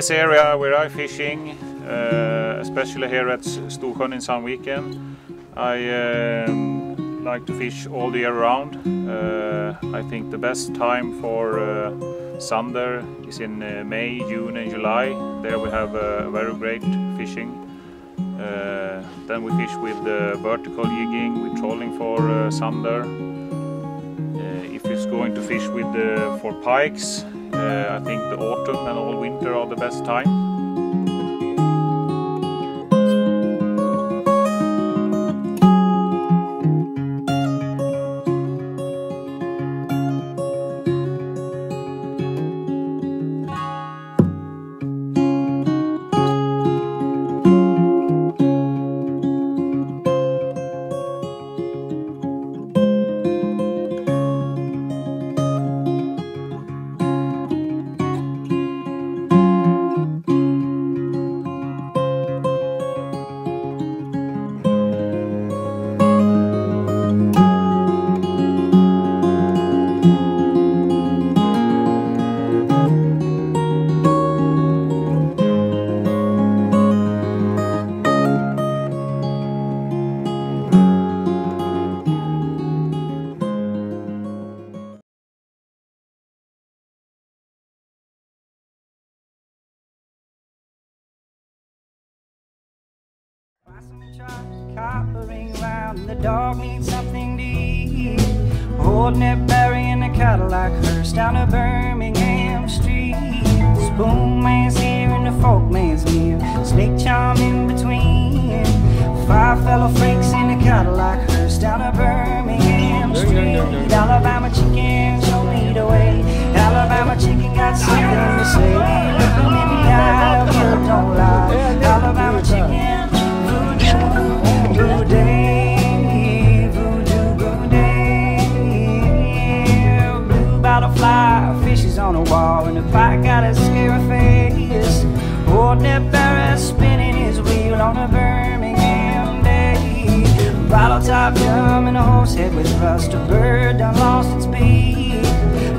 this area where I'm fishing, especially here at Storsjön in Sandviken, I like to fish all the year round. I think the best time for Sander is in May, June and July. There we have very great fishing. Then we fish with vertical jigging, with trolling for Sander. If it's going to fish with for pikes, I think the autumn and all winter are the best time. Coppering round and the dog needs something to eat. Holding it Barry in a Cadillac hearse down to Birmingham Street. Spoon man's here and the folk man's near. Snake charm in between. Five fellow freaks in a Cadillac hearse down to Birmingham Street. Alabama chicken, show me the way. Alabama chicken got something to say. Look 'em in the eye, word don't lie. Alabama chicken. Voodoo day, voodoo day. Blue butterfly, fishes on a wall, and the pike got a scary face. Old Ned Barry spinning his wheel on a Birmingham day. Bottle top gum and a horse head with rust. A bird done lost its beak.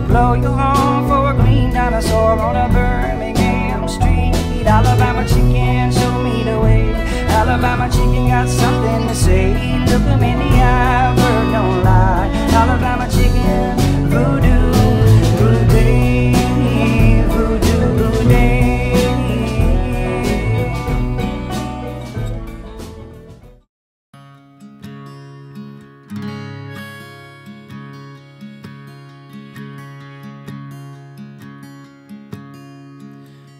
Blow your horn for a green dinosaur on a Birmingham street. Alabama chicken, show me the way. Alabama chicken got something to say. Look 'em in the eye, word don't lie. Alabama chicken, voodoo, voodoo day, voodoo, voodoo day.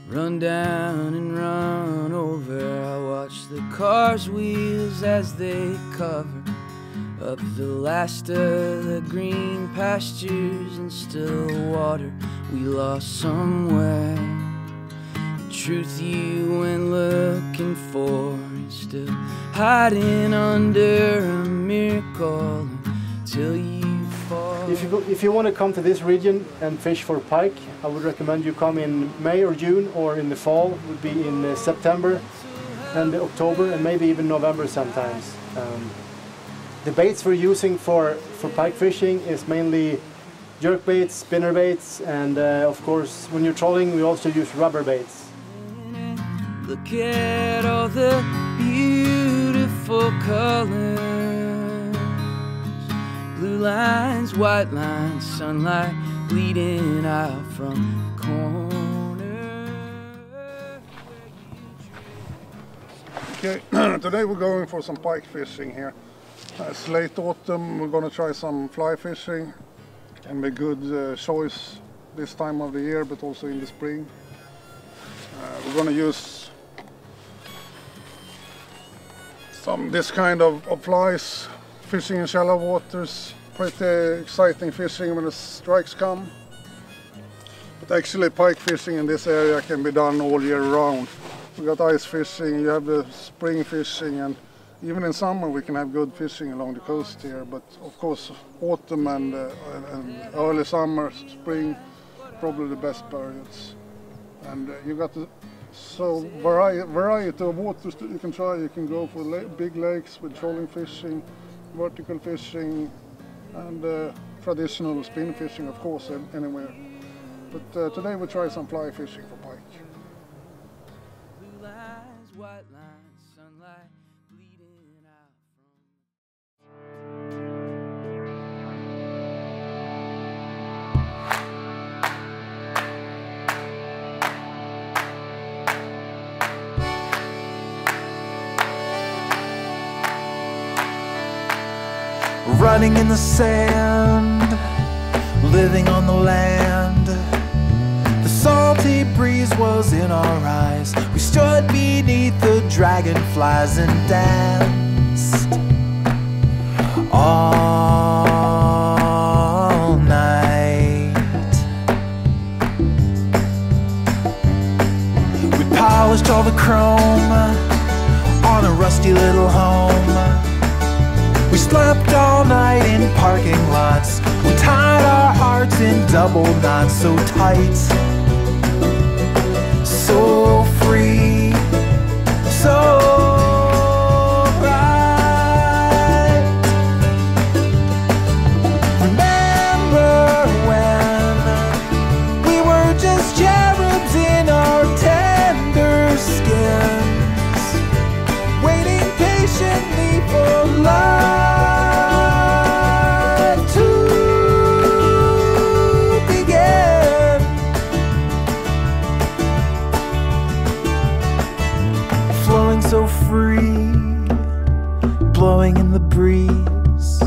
Run down and run over, I watch the cars' wheels as they cover up the last of the green pastures and still water we lost somewhere. The truth you went looking for is still hiding under a miracle until you fall. If you want to come to this region and fish for pike, I would recommend you come in May or June, or in the fall would be in September and October and maybe even November sometimes. The baits we're using for pike fishing is mainly jerk baits, spinner baits, and of course when you're trolling we also use rubber baits. Look at all the beautiful colors. Blue lines, white lines, sunlight bleeding out from the corner. Okay, today we're going for some pike fishing here. It's late autumn, we're going to try some fly fishing. Can be good choice this time of the year, but also in the spring. We're going to use this kind of flies, fishing in shallow waters. Pretty exciting fishing when the strikes come. But actually pike fishing in this area can be done all year round. We got ice fishing, you have the spring fishing, and even in summer we can have good fishing along the coast here. But of course autumn and early summer, spring, probably the best periods. And you got the variety of waters that you can try. You can go for big lakes with trolling fishing, vertical fishing, and traditional spin fishing, of course, anywhere. But today we try some fly fishing for pike. those white lines, sunlight bleeding out from. Running in the sand, living on the land. The salty breeze was in our eyes. We stood beneath the dragonflies and danced all night. We polished all the chrome on a rusty little home. We slept all night in parking lots. We tied our hearts in double knots, so tight, so free, so right. Remember when we were just cherubs in our tender skins, waiting patiently for love so free, blowing in the breeze.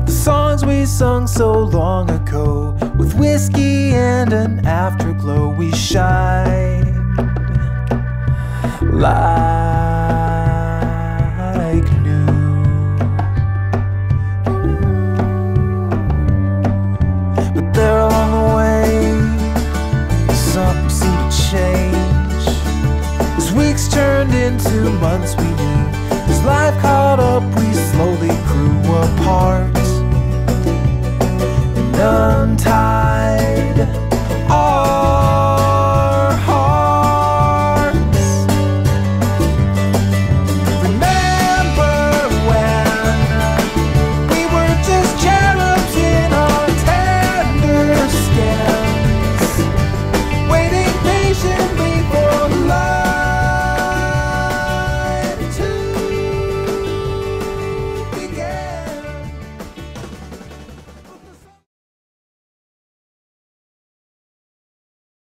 The songs we sung so long ago, with whiskey and an afterglow, we shine like new. But there along the way, something seemed to change. Weeks turned into months we knew. As life caught up, we slowly grew apart and untied.